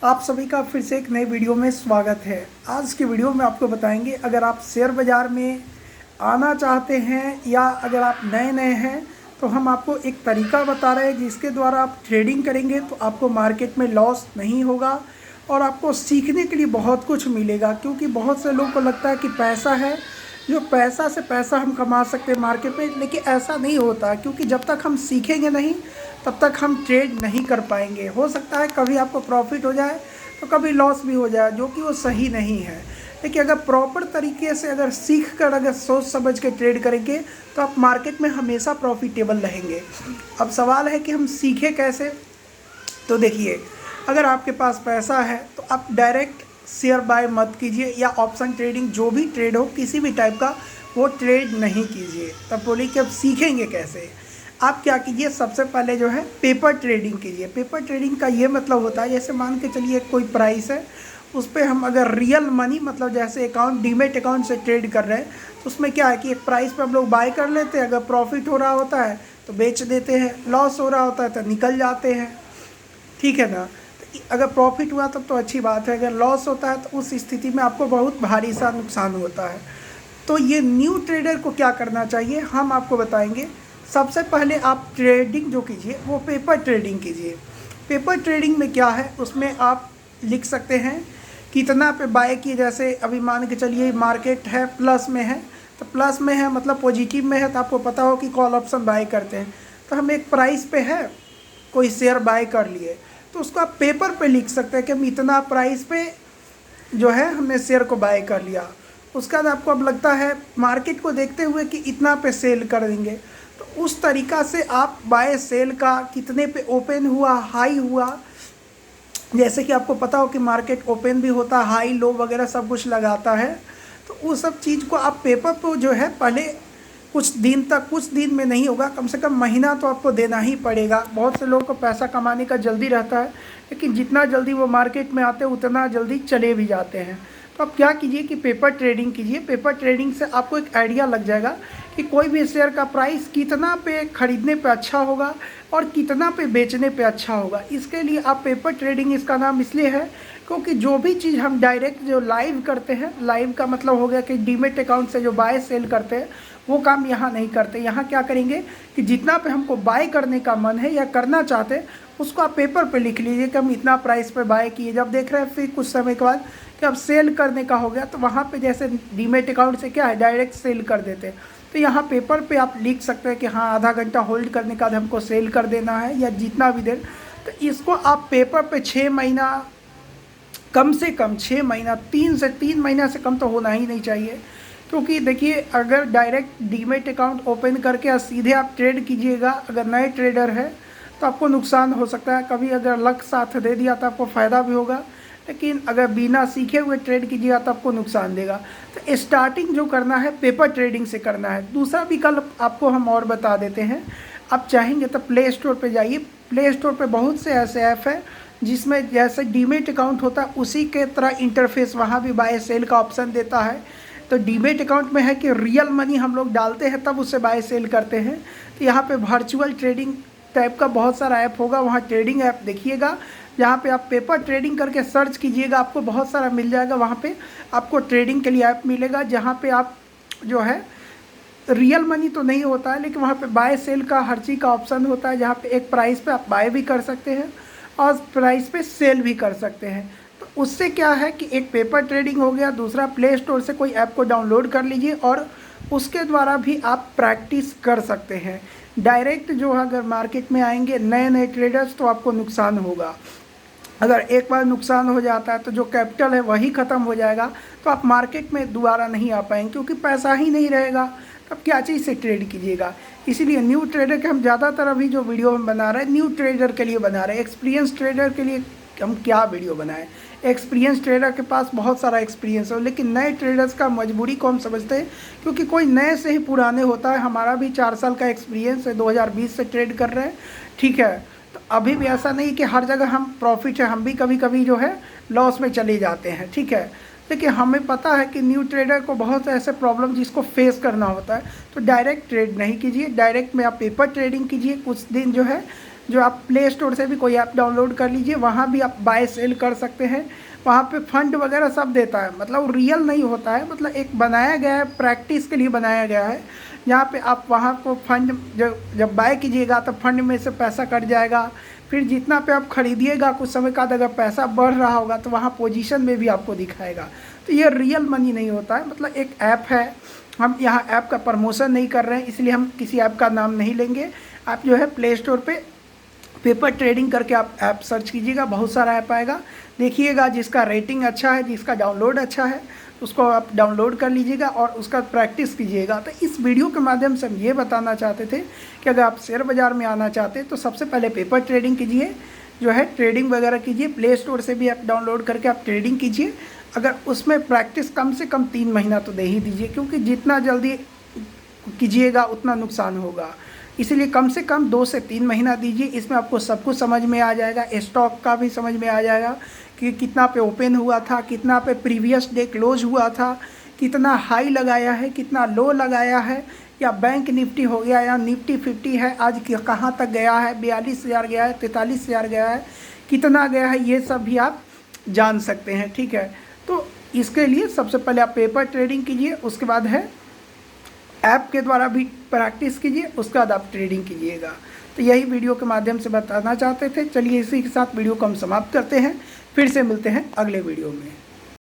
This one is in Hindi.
आप सभी का फिर से एक नए वीडियो में स्वागत है। आज की वीडियो में आपको बताएंगे, अगर आप शेयर बाज़ार में आना चाहते हैं या अगर आप नए नए हैं तो हम आपको एक तरीका बता रहे हैं जिसके द्वारा आप ट्रेडिंग करेंगे तो आपको मार्केट में लॉस नहीं होगा और आपको सीखने के लिए बहुत कुछ मिलेगा। क्योंकि बहुत से लोगों को लगता है कि पैसा है, जो पैसा से पैसा हम कमा सकते हैं मार्केट में, लेकिन ऐसा नहीं होता। क्योंकि जब तक हम सीखेंगे नहीं तब तक हम ट्रेड नहीं कर पाएंगे। हो सकता है कभी आपको प्रॉफिट हो जाए तो कभी लॉस भी हो जाए, जो कि वो सही नहीं है। लेकिन अगर प्रॉपर तरीके से अगर सीख कर अगर सोच समझ के ट्रेड करेंगे तो आप मार्केट में हमेशा प्रॉफिटेबल रहेंगे। अब सवाल है कि हम सीखें कैसे। तो देखिए, अगर आपके पास पैसा है तो आप डायरेक्ट शेयर बाय मत कीजिए या ऑप्शन ट्रेडिंग, जो भी ट्रेड हो किसी भी टाइप का, वो ट्रेड नहीं कीजिए। तब बोलिए कि अब सीखेंगे कैसे। आप क्या कीजिए, सबसे पहले जो है पेपर ट्रेडिंग कीजिए। पेपर ट्रेडिंग का ये मतलब होता है, जैसे मान के चलिए कोई प्राइस है, उस पर हम अगर रियल मनी मतलब जैसे अकाउंट डीमेट अकाउंट से ट्रेड कर रहे हैं तो उसमें क्या है कि एक प्राइस पे हम लोग बाय कर लेते हैं। अगर प्रॉफिट हो रहा होता है तो बेच देते हैं, लॉस हो रहा होता है तो निकल जाते हैं, ठीक है ना। तो अगर प्रॉफिट हुआ तब तो अच्छी बात है, अगर लॉस होता है तो उस स्थिति में आपको बहुत भारी सा नुकसान होता है। तो ये न्यू ट्रेडर को क्या करना चाहिए हम आपको बताएंगे। सबसे पहले आप ट्रेडिंग जो कीजिए वो पेपर ट्रेडिंग कीजिए। पेपर ट्रेडिंग में क्या है, उसमें आप लिख सकते हैं कितना पे बाय किए। जैसे अभी मान के चलिए मार्केट है प्लस में है, तो प्लस में है मतलब पॉजिटिव में है, तो आपको पता हो कि कॉल ऑप्शन बाय करते हैं। तो हम एक प्राइस पे है कोई शेयर बाय कर लिए तो उसको आप पेपर पे लिख सकते हैं कि हम इतना प्राइस पे जो है हमने शेयर को बाय कर लिया। उसके बाद आपको अब लगता है मार्केट को देखते हुए कि इतना पे सेल कर देंगे, तो उस तरीक़ा से आप बाय सेल का कितने पे ओपन हुआ, हाई हुआ, जैसे कि आपको पता हो कि मार्केट ओपन भी होता है, हाई लो वगैरह सब कुछ लगाता है। तो वो सब चीज़ को आप पेपर पे जो है पहले कुछ दिन तक, कुछ दिन में नहीं होगा, कम से कम महीना तो आपको देना ही पड़ेगा। बहुत से लोगों को पैसा कमाने का जल्दी रहता है, लेकिन जितना जल्दी वो मार्केट में आते हैं उतना जल्दी चले भी जाते हैं। तो आप क्या कीजिए कि पेपर ट्रेडिंग कीजिए। पेपर ट्रेडिंग से आपको एक आइडिया लग जाएगा कि कोई भी शेयर का प्राइस कितना पे खरीदने पे अच्छा होगा और कितना पे बेचने पे अच्छा होगा। इसके लिए आप पेपर ट्रेडिंग, इसका नाम इसलिए है क्योंकि जो भी चीज़ हम डायरेक्ट जो लाइव करते हैं, लाइव का मतलब हो गया कि डीमेट अकाउंट से जो बाय सेल करते हैं वो काम यहाँ नहीं करते। यहाँ क्या करेंगे कि जितना पे हमको बाय करने का मन है या करना चाहते हैं उसको आप पेपर पे लिख लीजिए कि हम इतना प्राइस पे बाय किए। जब देख रहे हैं फिर कुछ समय के बाद कि अब सेल करने का हो गया, तो वहाँ पे जैसे डीमेट अकाउंट से क्या है डायरेक्ट सेल कर देते हैं। तो यहाँ पेपर पे आप लिख सकते हैं कि हाँ आधा घंटा होल्ड करने का हमको सेल कर देना है या जितना भी देर। तो इसको आप पेपर पे 6 महीना, कम से कम 6 महीना, 3 महीना से कम तो होना ही नहीं चाहिए। क्योंकि देखिए, अगर डायरेक्ट डीमेट अकाउंट ओपन करके सीधे आप ट्रेड कीजिएगा, अगर नए ट्रेडर है तो आपको नुकसान हो सकता है। कभी अगर लक साथ दे दिया तो आपको फ़ायदा भी होगा, लेकिन अगर बिना सीखे हुए ट्रेड कीजिएगा तो आपको नुकसान देगा। तो स्टार्टिंग जो करना है पेपर ट्रेडिंग से करना है। दूसरा विकल्प आपको हम और बता देते हैं। आप चाहेंगे तो प्ले स्टोर पे जाइए। प्ले स्टोर पे बहुत से ऐसे ऐप हैं जिसमें जैसे डीमेट अकाउंट होता है उसी के तरह इंटरफेस, वहाँ भी बाय सेल का ऑप्शन देता है। तो डीमेट अकाउंट में है कि रियल मनी हम लोग डालते हैं तब उससे बाय सेल करते हैं। तो यहाँ पे वर्चुअल ट्रेडिंग टाइप का बहुत सारा ऐप होगा, वहाँ ट्रेडिंग ऐप देखिएगा, जहाँ पे आप पेपर ट्रेडिंग करके सर्च कीजिएगा, आपको बहुत सारा मिल जाएगा। वहाँ पे आपको ट्रेडिंग के लिए ऐप मिलेगा जहाँ पे आप जो है रियल मनी तो नहीं होता है, लेकिन वहाँ पे बाय सेल का हर चीज़ का ऑप्शन होता है, जहाँ पे एक प्राइस पे आप बाय भी कर सकते हैं और प्राइस पे सेल भी कर सकते हैं। तो उससे क्या है कि एक पेपर ट्रेडिंग हो गया, दूसरा प्ले स्टोर से कोई ऐप को डाउनलोड कर लीजिए और उसके द्वारा भी आप प्रैक्टिस कर सकते हैं। डायरेक्ट जो है अगर मार्केट में आएंगे नए नए ट्रेडर्स तो आपको नुकसान होगा। अगर एक बार नुकसान हो जाता है तो जो कैपिटल है वही ख़त्म हो जाएगा, तो आप मार्केट में दोबारा नहीं आ पाएंगे क्योंकि पैसा ही नहीं रहेगा। तब क्या चीज़ से ट्रेड कीजिएगा। इसीलिए न्यू ट्रेडर के हम ज़्यादातर अभी जो वीडियो हम बना रहे हैं न्यू ट्रेडर के लिए बना रहे हैं। एक्सपीरियंस ट्रेडर के लिए हम क्या वीडियो बनाएं। एक्सपीरियंस ट्रेडर के पास बहुत सारा एक्सपीरियंस हो, लेकिन नए ट्रेडर्स का मजबूरी को हम समझते हैं क्योंकि कोई नए से ही पुराने होता है। हमारा भी 4 साल का एक्सपीरियंस है, 2020 से ट्रेड कर रहे हैं, ठीक है। तो अभी भी ऐसा नहीं कि हर जगह हम प्रॉफिट है, हम भी कभी कभी जो है लॉस में चले जाते हैं, ठीक है। लेकिन हमें पता है कि न्यू ट्रेडर को बहुत ऐसे प्रॉब्लम जिसको फेस करना होता है। तो डायरेक्ट ट्रेड नहीं कीजिए, डायरेक्ट में आप पेपर ट्रेडिंग कीजिए। कुछ दिन जो है जो आप प्ले स्टोर से भी कोई ऐप डाउनलोड कर लीजिए, वहाँ भी आप बाय सेल कर सकते हैं। वहाँ पे फंड वगैरह सब देता है, मतलब रियल नहीं होता है, मतलब एक बनाया गया है, प्रैक्टिस के लिए बनाया गया है, जहाँ पे आप वहाँ को फंड जब बाय कीजिएगा तो फंड में से पैसा कट जाएगा। फिर जितना पे आप खरीदिएगा कुछ समय बाद अगर पैसा बढ़ रहा होगा तो वहाँ पोजीशन में भी आपको दिखाएगा। तो ये रियल मनी नहीं होता है, मतलब एक ऐप है। हम यहाँ ऐप का प्रमोशन नहीं कर रहे हैं, इसलिए हम किसी ऐप का नाम नहीं लेंगे। आप जो है प्ले स्टोर पे पेपर ट्रेडिंग करके आप ऐप सर्च कीजिएगा, बहुत सारा ऐप आएगा, देखिएगा जिसका रेटिंग अच्छा है, जिसका डाउनलोड अच्छा है, उसको आप डाउनलोड कर लीजिएगा और उसका प्रैक्टिस कीजिएगा। तो इस वीडियो के माध्यम से हम ये बताना चाहते थे कि अगर आप शेयर बाज़ार में आना चाहते हैं तो सबसे पहले पेपर ट्रेडिंग कीजिए, जो है ट्रेडिंग वगैरह कीजिए, प्ले स्टोर से भी ऐप डाउनलोड करके आप ट्रेडिंग कीजिए। अगर उसमें प्रैक्टिस कम से कम 3 महीना तो दे ही दीजिए, क्योंकि जितना जल्दी कीजिएगा उतना नुकसान होगा, इसीलिए कम से कम 2 से 3 महीना दीजिए। इसमें आपको सब कुछ समझ में आ जाएगा, स्टॉक का भी समझ में आ जाएगा कि कितना पे ओपन हुआ था, कितना पे प्रीवियस डे क्लोज हुआ था, कितना हाई लगाया है, कितना लो लगाया है, या बैंक निफ्टी हो गया या निफ्टी 50 है, आज कहाँ तक गया है, 42,000 गया है, 43,000 गया है, कितना गया है, ये सब भी आप जान सकते हैं। ठीक है, तो इसके लिए सबसे पहले आप पेपर ट्रेडिंग कीजिए, उसके बाद है ऐप के द्वारा भी प्रैक्टिस कीजिए, उसके बाद आप ट्रेडिंग कीजिएगा। तो यही वीडियो के माध्यम से बताना चाहते थे। चलिए इसी के साथ वीडियो को हम समाप्त करते हैं, फिर से मिलते हैं अगले वीडियो में।